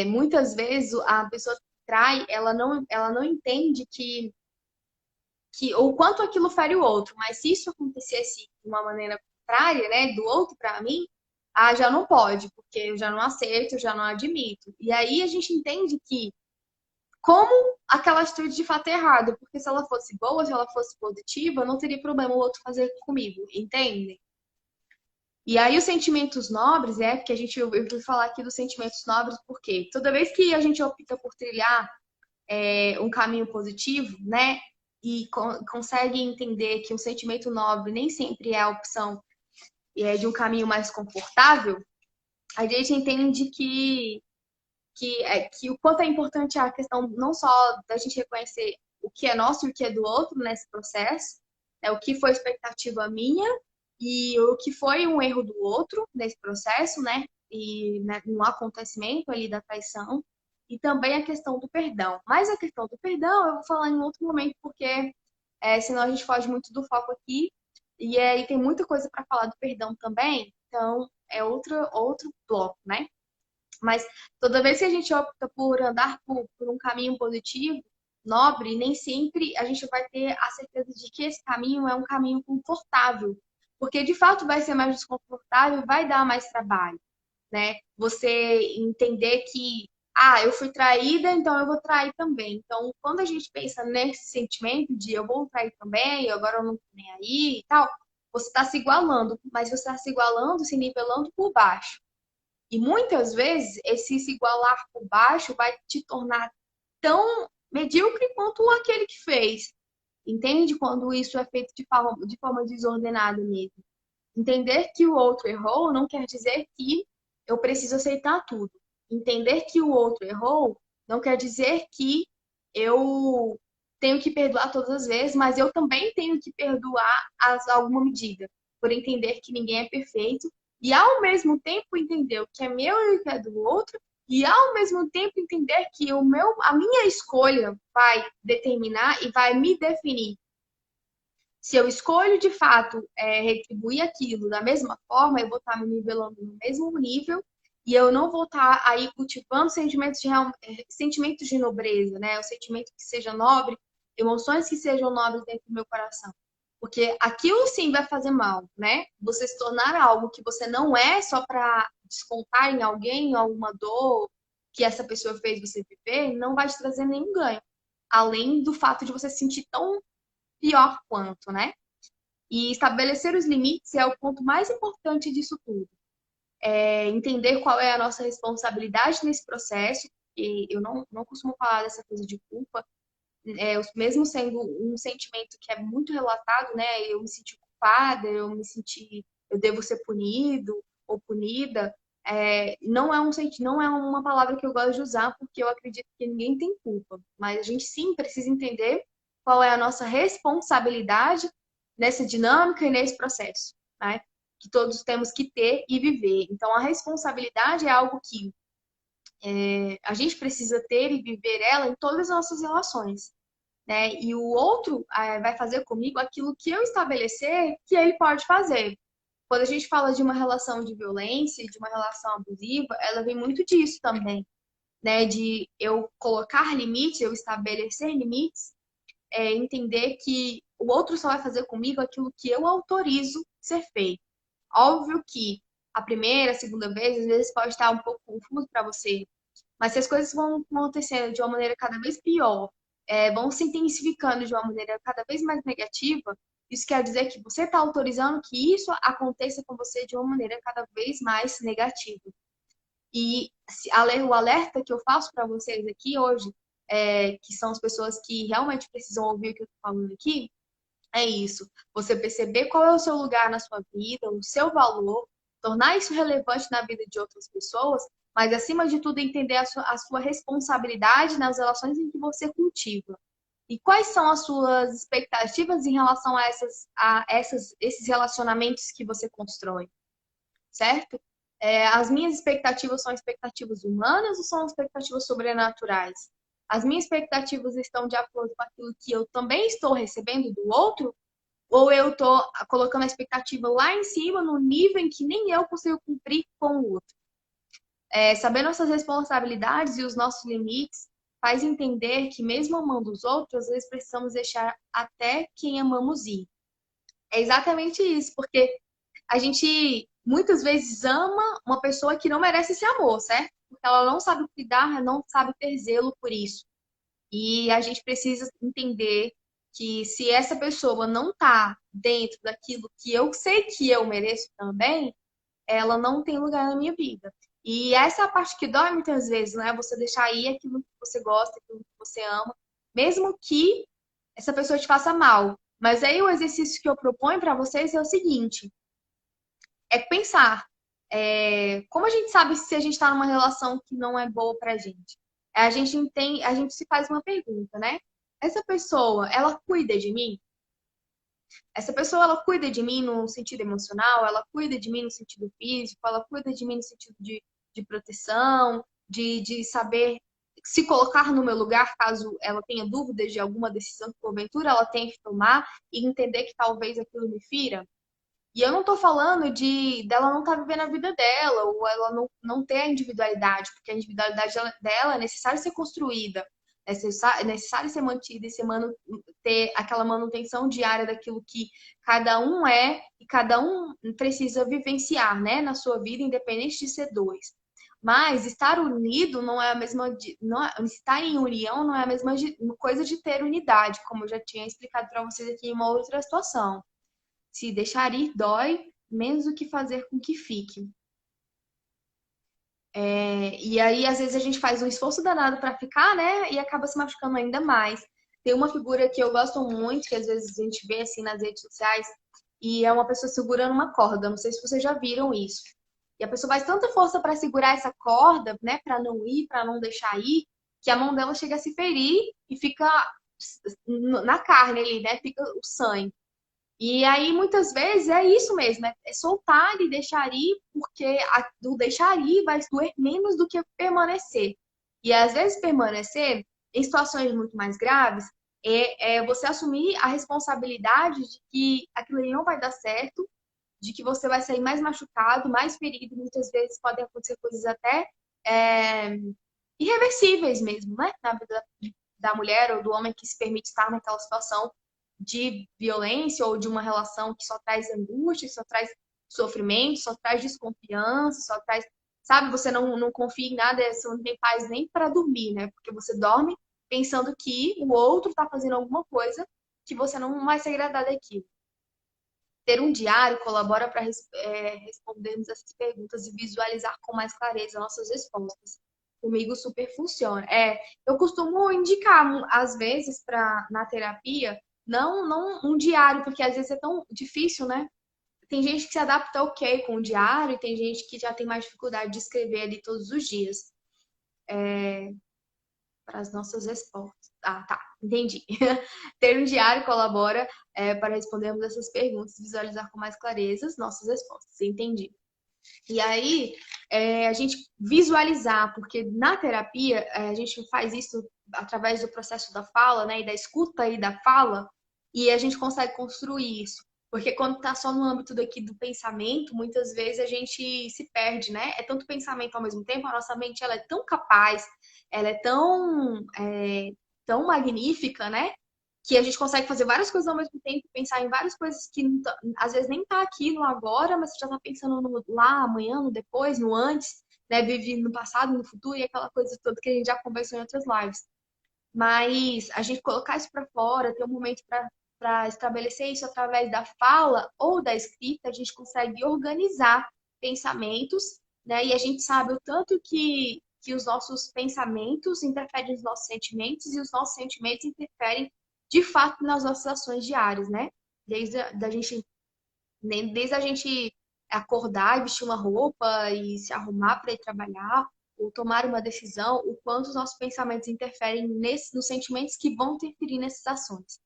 Muitas vezes a pessoa que trai, ela não entende que o quanto aquilo fere o outro, mas se isso acontecesse de uma maneira contrária, né, do outro para mim, já não pode, porque eu já não aceito, eu já não admito. E aí a gente entende que como aquela atitude de fato é errada, porque se ela fosse boa, se ela fosse positiva, não teria problema o outro fazer comigo, entende? E aí os sentimentos nobres, porque eu fui falar aqui dos sentimentos nobres, porque toda vez que a gente opta por trilhar um caminho positivo, né, e consegue entender que um sentimento nobre nem sempre é a opção de um caminho mais confortável, a gente entende que o quanto é importante a questão não só da gente reconhecer o que é nosso e o que é do outro nesse processo, o que foi expectativa minha e o que foi um erro do outro nesse processo, né? E né, no acontecimento ali da traição, e também a questão do perdão. Mas a questão do perdão eu vou falar em outro momento, porque senão a gente foge muito do foco aqui, e aí tem muita coisa para falar do perdão também, então é outro bloco, né? Mas toda vez que a gente opta por andar por um caminho positivo, nobre, nem sempre a gente vai ter a certeza de que esse caminho é um caminho confortável. Porque de fato vai ser mais desconfortável, vai dar mais trabalho, né? Você entender que, eu fui traída, então eu vou trair também. Então, quando a gente pensa nesse sentimento de eu vou trair também, agora eu não tô nem aí e tal, você está se igualando, mas você está se igualando, se nivelando por baixo. E muitas vezes esse se igualar por baixo vai te tornar tão medíocre quanto aquele que fez. Entende? Quando isso é feito de forma desordenada mesmo. Entender que o outro errou não quer dizer que eu preciso aceitar tudo. Entender que o outro errou não quer dizer que eu tenho que perdoar todas as vezes, mas eu também tenho que perdoar alguma medida, por entender que ninguém é perfeito e ao mesmo tempo entender o que é meu e o que é do outro, e ao mesmo tempo entender que a minha escolha vai determinar e vai me definir. Se eu escolho de fato retribuir aquilo da mesma forma, eu vou estar me nivelando no mesmo nível e eu não vou estar aí cultivando sentimentos de nobreza, né? O sentimento que seja nobre, emoções que sejam nobres dentro do meu coração. Porque aquilo sim vai fazer mal, né? Você se tornar algo que você não é só para descontar em alguém, alguma dor que essa pessoa fez você viver, não vai te trazer nenhum ganho. Além do fato de você se sentir tão pior quanto, né? E estabelecer os limites é o ponto mais importante disso tudo. É entender qual é a nossa responsabilidade nesse processo. E eu não costumo falar dessa coisa de culpa, mesmo sendo um sentimento que é muito relatado, né? Eu me senti culpada, eu devo ser punido ou punida. Não é uma palavra que eu gosto de usar, porque eu acredito que ninguém tem culpa. Mas a gente sim precisa entender qual é a nossa responsabilidade nessa dinâmica e nesse processo, né? Que todos temos que ter e viver. Então, a responsabilidade é algo que a gente precisa ter e viver ela em todas as nossas relações, né? E o outro vai fazer comigo aquilo que eu estabelecer que ele pode fazer. Quando a gente fala de uma relação de violência, de uma relação abusiva, ela vem muito disso também, né? De eu colocar limites, eu estabelecer limites, entender que o outro só vai fazer comigo aquilo que eu autorizo ser feito. Óbvio que a primeira, a segunda vez, às vezes pode estar um pouco confuso para você, mas se as coisas vão acontecendo de uma maneira cada vez pior, vão se intensificando de uma maneira cada vez mais negativa, isso quer dizer que você está autorizando que isso aconteça com você de uma maneira cada vez mais negativa. E o alerta que eu faço para vocês aqui hoje, que são as pessoas que realmente precisam ouvir o que eu estou falando aqui, é isso. Você perceber qual é o seu lugar na sua vida, o seu valor, tornar isso relevante na vida de outras pessoas, mas acima de tudo entender a sua responsabilidade nas relações em que você cultiva. E quais são as suas expectativas em relação esses relacionamentos que você constrói, certo? As minhas expectativas são expectativas humanas ou são expectativas sobrenaturais? As minhas expectativas estão de acordo com aquilo que eu também estou recebendo do outro? Ou eu estou colocando a expectativa lá em cima, no nível em que nem eu consigo cumprir com o outro? Saber nossas responsabilidades e os nossos limites faz entender que, mesmo amando os outros, às vezes precisamos deixar até quem amamos ir. É exatamente isso, porque a gente muitas vezes ama uma pessoa que não merece esse amor, certo? Porque ela não sabe cuidar, não sabe ter zelo por isso. E a gente precisa entender que se essa pessoa não tá dentro daquilo que eu sei que eu mereço também, ela não tem lugar na minha vida. E essa é a parte que dói muitas vezes, né? Você deixar ir aquilo que você gosta, aquilo que você ama, mesmo que essa pessoa te faça mal. Mas aí o exercício que eu proponho para vocês é o seguinte: pensar. Como a gente sabe se a gente está numa relação que não é boa pra gente? A gente se faz uma pergunta, né? Essa pessoa, ela cuida de mim? Essa pessoa, ela cuida de mim no sentido emocional, ela cuida de mim no sentido físico, ela cuida de mim no sentido de proteção, de saber se colocar no meu lugar caso ela tenha dúvidas de alguma decisão que porventura ela tenha que tomar e entender que talvez aquilo me fira. E eu não tô falando dela não estar vivendo a vida dela, ou ela não ter a individualidade, porque a individualidade dela é necessário ser construída, é necessário ser mantida e ter aquela manutenção diária daquilo que cada um é e cada um precisa vivenciar, né, na sua vida, independente de ser dois. Mas estar unido não é a mesma. Estar em união não é a mesma coisa de ter unidade, como eu já tinha explicado para vocês aqui em uma outra situação. Se deixar ir dói menos do que fazer com que fique. E aí, às vezes, a gente faz um esforço danado para ficar, né? E acaba se machucando ainda mais. Tem uma figura que eu gosto muito, que às vezes a gente vê assim nas redes sociais, e é uma pessoa segurando uma corda. Não sei se vocês já viram isso. E a pessoa faz tanta força para segurar essa corda, né? Para não ir, para não deixar ir, que a mão dela chega a se ferir e fica na carne ali, né? Fica o sangue. E aí, muitas vezes, é isso mesmo, é soltar e deixar ir, porque o deixar ir vai doer menos do que permanecer. E às vezes permanecer, em situações muito mais graves, é você assumir a responsabilidade de que aquilo ali não vai dar certo, de que você vai sair mais machucado, mais ferido, muitas vezes podem acontecer coisas até é, irreversíveis mesmo, né? Na vida da mulher ou do homem que se permite estar naquela situação de violência ou de uma relação que só traz angústia, que só traz sofrimento, só traz desconfiança, só traz. Sabe, você não confia em nada, você não tem paz nem para dormir, né? Porque você dorme pensando que o outro está fazendo alguma coisa que você não vai se agradar daquilo. Ter um diário colabora para respondermos essas perguntas e visualizar com mais clareza nossas respostas. Comigo super funciona. Eu costumo indicar, às vezes, na terapia, não um diário, porque às vezes é tão difícil, né? Tem gente que se adapta ok com o diário e tem gente que já tem mais dificuldade de escrever ali todos os dias para as nossas respostas. Ah, tá, entendi. Ter um diário colabora para respondermos essas perguntas e visualizar com mais clareza as nossas respostas. Entendi. E aí, a gente visualizar, porque na terapia a gente faz isso através do processo da fala, né, e da escuta e da fala, e a gente consegue construir isso. Porque quando tá só no âmbito daqui do pensamento, muitas vezes a gente se perde, né? É tanto pensamento ao mesmo tempo, a nossa mente ela é tão capaz, ela é tão magnífica, né? Que a gente consegue fazer várias coisas ao mesmo tempo, pensar em várias coisas que às vezes nem tá aqui no agora, mas você já tá pensando no lá, amanhã, no depois, no antes, né? Vive no passado, no futuro e aquela coisa toda que a gente já conversou em outras lives. Mas a gente colocar isso para fora, ter um momento para estabelecer isso através da fala ou da escrita, a gente consegue organizar pensamentos, né? E a gente sabe o tanto que os nossos pensamentos interferem nos nossos sentimentos e os nossos sentimentos interferem de fato nas nossas ações diárias, né? Desde a gente acordar e vestir uma roupa e se arrumar para ir trabalhar, ou tomar uma decisão, o quanto os nossos pensamentos interferem nos sentimentos que vão interferir nessas ações.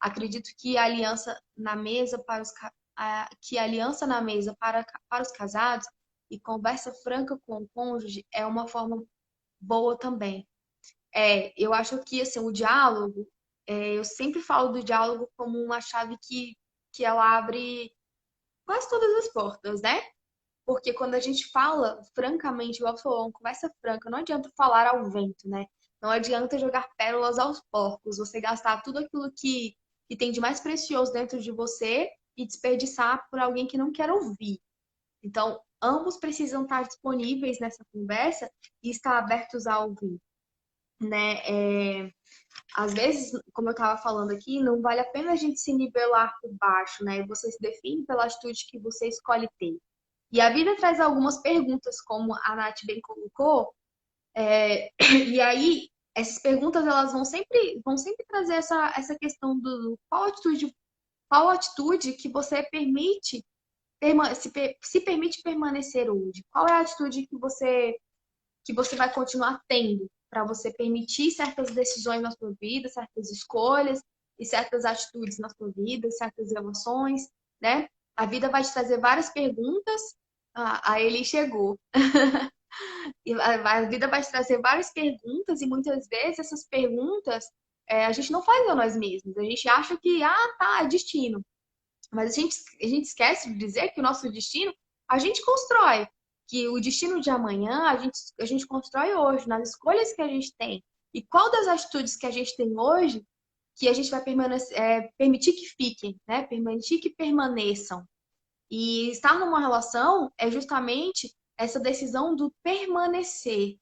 Acredito que a aliança na mesa que a aliança na mesa para os casados e conversa franca com o cônjuge é uma forma boa também. Eu acho que assim, o diálogo, eu sempre falo do diálogo como uma chave que ela abre quase todas as portas, né? Porque quando a gente fala francamente, igual você falou, uma conversa franca, não adianta falar ao vento, né? Não adianta jogar pérolas aos porcos, você gastar tudo aquilo que tem de mais precioso dentro de você e desperdiçar por alguém que não quer ouvir. Então, ambos precisam estar disponíveis nessa conversa e estar abertos a ouvir, né? Às vezes, como eu estava falando aqui, não vale a pena a gente se nivelar por baixo, né? Você se define pela atitude que você escolhe ter. E a vida traz algumas perguntas, como a Nath bem colocou, e aí essas perguntas elas vão sempre trazer essa questão do qual atitude que você se permite permanecer hoje? Qual é a atitude que você vai continuar tendo para você permitir certas decisões na sua vida, certas escolhas e certas atitudes na sua vida, certas relações, né? A vida vai te trazer várias perguntas. Aí ele chegou. E a vida vai te trazer várias perguntas e muitas vezes essas perguntas a gente não faz a nós mesmos. A gente acha que, tá, é destino. Mas a gente esquece de dizer que o nosso destino a gente constrói. Que o destino de amanhã a gente constrói hoje, nas escolhas que a gente tem. E qual das atitudes que a gente tem hoje que a gente vai permitir que fiquem, né? Permitir que permaneçam. E estar numa relação é justamente essa decisão do permanecer.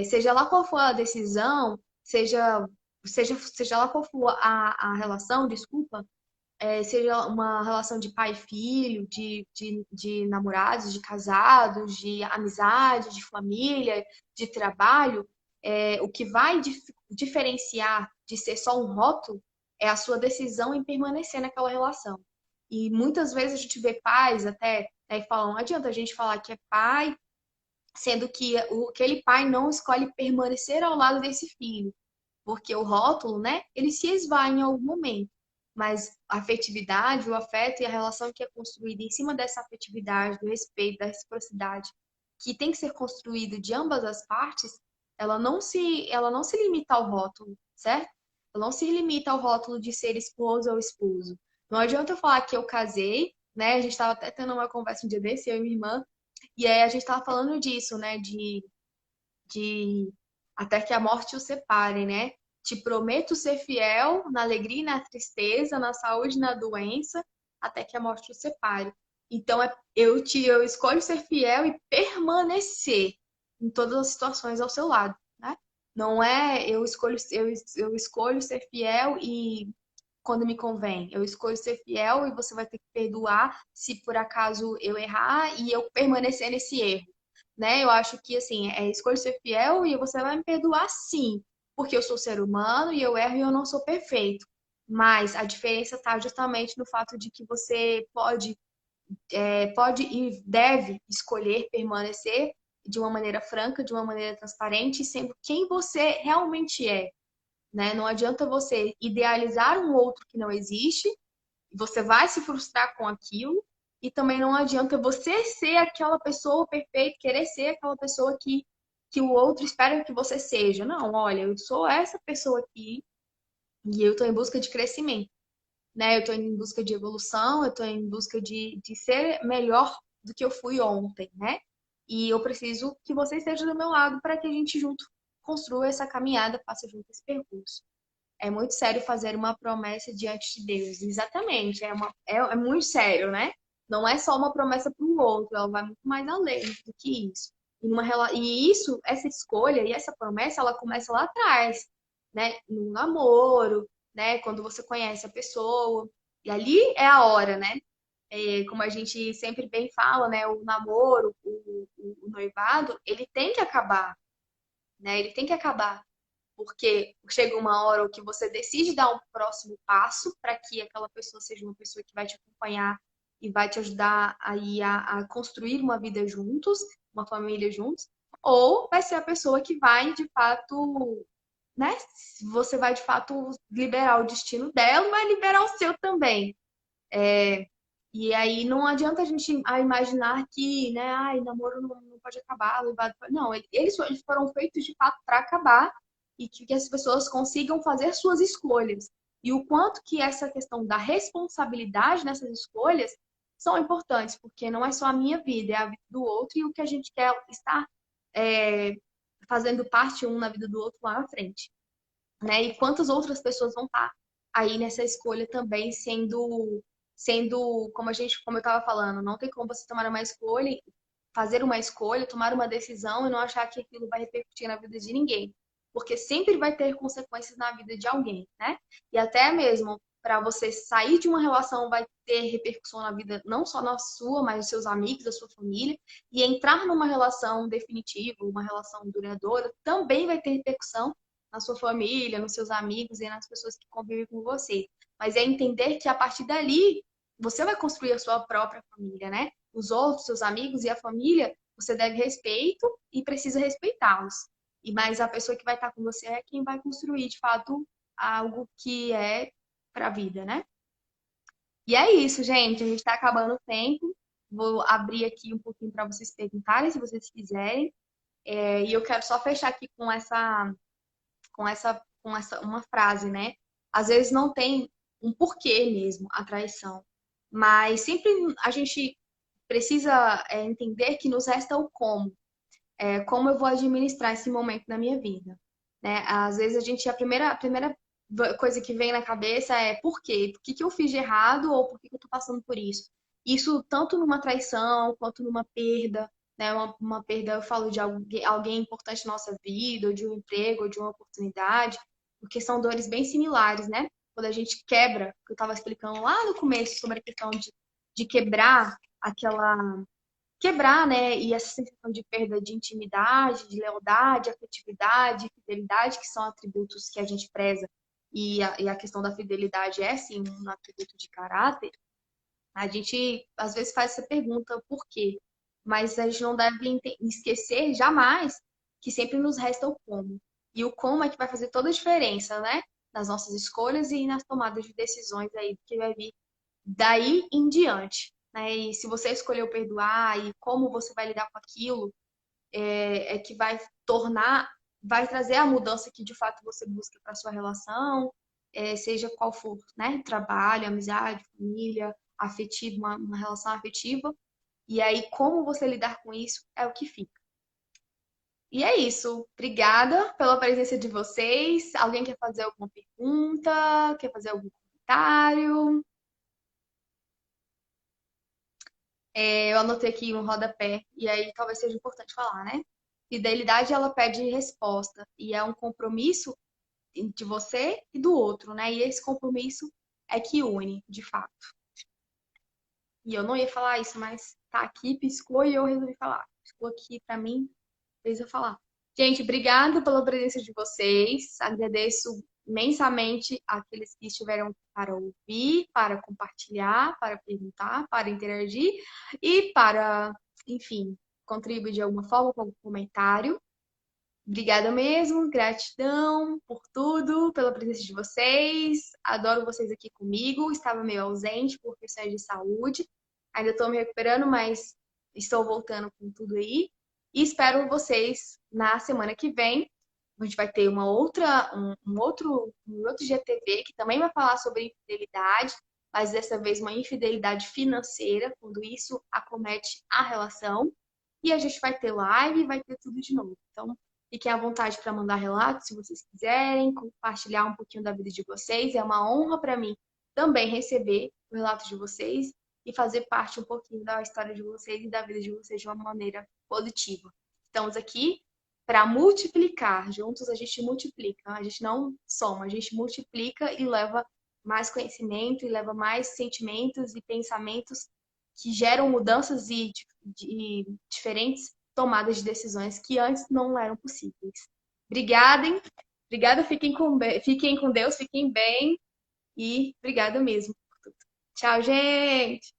Seja lá qual for a decisão, seja lá qual for a relação, desculpa, seja uma relação de pai e filho, de namorados, de casados, de amizade, de família, de trabalho, o que vai diferenciar de ser só um rótulo é a sua decisão em permanecer naquela relação. E muitas vezes a gente vê pais até, né, que falam, não adianta a gente falar que é pai, sendo que aquele pai não escolhe permanecer ao lado desse filho, porque o rótulo, né, ele se esvai em algum momento. Mas a afetividade, o afeto e a relação que é construída em cima dessa afetividade, do respeito, da reciprocidade, que tem que ser construído de ambas as partes, ela não se limita ao rótulo, certo? Ela não se limita ao rótulo de ser esposa ou esposo. Não adianta eu falar que eu casei, né? A gente estava até tendo uma conversa um dia desse, eu e minha irmã, e aí a gente estava falando disso, né? De até que a morte os separe, né? Te prometo ser fiel na alegria e na tristeza, na saúde e na doença, até que a morte os separe. Então, eu escolho ser fiel e permanecer em todas as situações ao seu lado, né? Não é eu escolho ser fiel e quando me convém. Eu escolho ser fiel e você vai ter que perdoar se por acaso eu errar e eu permanecer nesse erro, né? Eu acho que assim, escolho ser fiel e você vai me perdoar sim, porque eu sou ser humano e eu erro e eu não sou perfeito. Mas a diferença está justamente no fato de que você pode e deve escolher permanecer de uma maneira franca, de uma maneira transparente, sendo quem você realmente é, né? Não adianta você idealizar um outro que não existe, você vai se frustrar com aquilo, e também não adianta você ser aquela pessoa perfeita, querer ser aquela pessoa que o outro espera que você seja. Não, olha, eu sou essa pessoa aqui e eu estou em busca de crescimento, né? Eu estou em busca de evolução, eu estou em busca de ser melhor do que eu fui ontem, né? E eu preciso que você esteja do meu lado para que a gente junto construa essa caminhada, faça junto esse percurso. É muito sério fazer uma promessa diante de Deus. Exatamente. É muito sério, né? Não é só uma promessa para o outro, ela vai muito mais além do que isso. E isso, essa escolha e essa promessa, ela começa lá atrás, né? No namoro, né? Quando você conhece a pessoa. E ali é a hora, né? Como a gente sempre bem fala, né? O namoro, o noivado, ele tem que acabar, né? Ele tem que acabar porque chega uma hora que você decide dar um próximo passo para que aquela pessoa seja uma pessoa que vai te acompanhar e vai te ajudar aí a construir uma vida juntos, uma família juntos, ou vai ser a pessoa que vai de fato, né? Você vai de fato liberar o destino dela, mas liberar o seu também. E aí não adianta a gente imaginar que, né, ai, namoro não pode acabar, não, eles foram feitos de fato para acabar e que as pessoas consigam fazer suas escolhas. E o quanto que essa questão da responsabilidade nessas escolhas são importantes, porque não é só a minha vida, é a vida do outro e o que a gente quer estar é, fazendo parte um na vida do outro lá na frente, né? E quantas outras pessoas vão estar aí nessa escolha também sendo como eu estava falando, não tem como você tomar uma escolha, fazer uma escolha, tomar uma decisão e não achar que aquilo vai repercutir na vida de ninguém, porque sempre vai ter consequências na vida de alguém, né? E até mesmo para você sair de uma relação vai ter repercussão na vida não só na sua, mas dos seus amigos, da sua família, e entrar numa relação definitiva, uma relação duradoura, também vai ter repercussão na sua família, nos seus amigos e nas pessoas que convivem com você. Mas é entender que a partir dali você vai construir a sua própria família, né? Os outros, seus amigos e a família, você deve respeito e precisa respeitá-los. E mais a pessoa que vai estar com você é quem vai construir, de fato, algo que é para a vida, né? E é isso, gente. A gente está acabando o tempo. Vou abrir aqui um pouquinho para vocês perguntarem, se vocês quiserem. E eu quero só fechar aqui com essa uma frase, né? Às vezes não tem um porquê mesmo a traição, mas sempre a gente precisa entender que nos resta o como. Como eu vou administrar esse momento na minha vida, né? Às vezes a primeira coisa que vem na cabeça é por quê? Por que que eu fiz de errado ou por que que eu tô passando por isso? Isso tanto numa traição quanto numa perda, né? Uma perda, eu falo de alguém importante na nossa vida, ou de um emprego, ou de uma oportunidade, porque são dores bem similares, né? Quando a gente quebra, que eu estava explicando lá no começo sobre a questão de quebrar quebrar, né? E essa sensação de perda de intimidade, de lealdade, afetividade, fidelidade, que são atributos que a gente preza, e a questão da fidelidade é, sim, um atributo de caráter, a gente às vezes faz essa pergunta, por quê? Mas a gente não deve esquecer jamais que sempre nos resta o como. E o como é que vai fazer toda a diferença, né? Nas nossas escolhas e nas tomadas de decisões aí que vai vir daí em diante, né? E se você escolheu perdoar e como você vai lidar com aquilo, que vai vai trazer a mudança que de fato você busca para sua relação, seja qual for, né? Trabalho, amizade, família, afetivo, uma relação afetiva. E aí, como você lidar com isso é o que fica. E é isso. Obrigada pela presença de vocês. Alguém quer fazer alguma pergunta? Quer fazer algum comentário? Eu anotei aqui um rodapé, e aí talvez seja importante falar, né? Fidelidade, ela pede resposta, e é um compromisso de você e do outro, né? E esse compromisso é que une, de fato. E eu não ia falar isso, mas tá aqui, piscou e eu resolvi falar. Piscou aqui pra mim, fez eu falar. Gente, obrigada pela presença de vocês. Agradeço imensamente aqueles que estiveram para ouvir, para compartilhar, para perguntar, para interagir e para, enfim, contribuir de alguma forma com algum comentário. Obrigada mesmo, gratidão por tudo, pela presença de vocês. Adoro vocês aqui comigo. Estava meio ausente por questões de saúde. Ainda estou me recuperando, mas estou voltando com tudo aí. E espero vocês na semana que vem. A gente vai ter um outro GTV que também vai falar sobre infidelidade, mas dessa vez uma infidelidade financeira, quando isso acomete a relação. E a gente vai ter live e vai ter tudo de novo. Então, fiquem à vontade para mandar relatos, se vocês quiserem, compartilhar um pouquinho da vida de vocês. É uma honra para mim também receber o relato de vocês e fazer parte um pouquinho da história de vocês e da vida de vocês de uma maneira positiva. Estamos aqui para multiplicar. Juntos a gente multiplica. A gente não soma, a gente multiplica e leva mais conhecimento e leva mais sentimentos e pensamentos que geram mudanças e diferentes tomadas de decisões que antes não eram possíveis. Obrigada, hein? Obrigada, fiquem com Deus, fiquem bem e obrigada mesmo. Tchau, gente!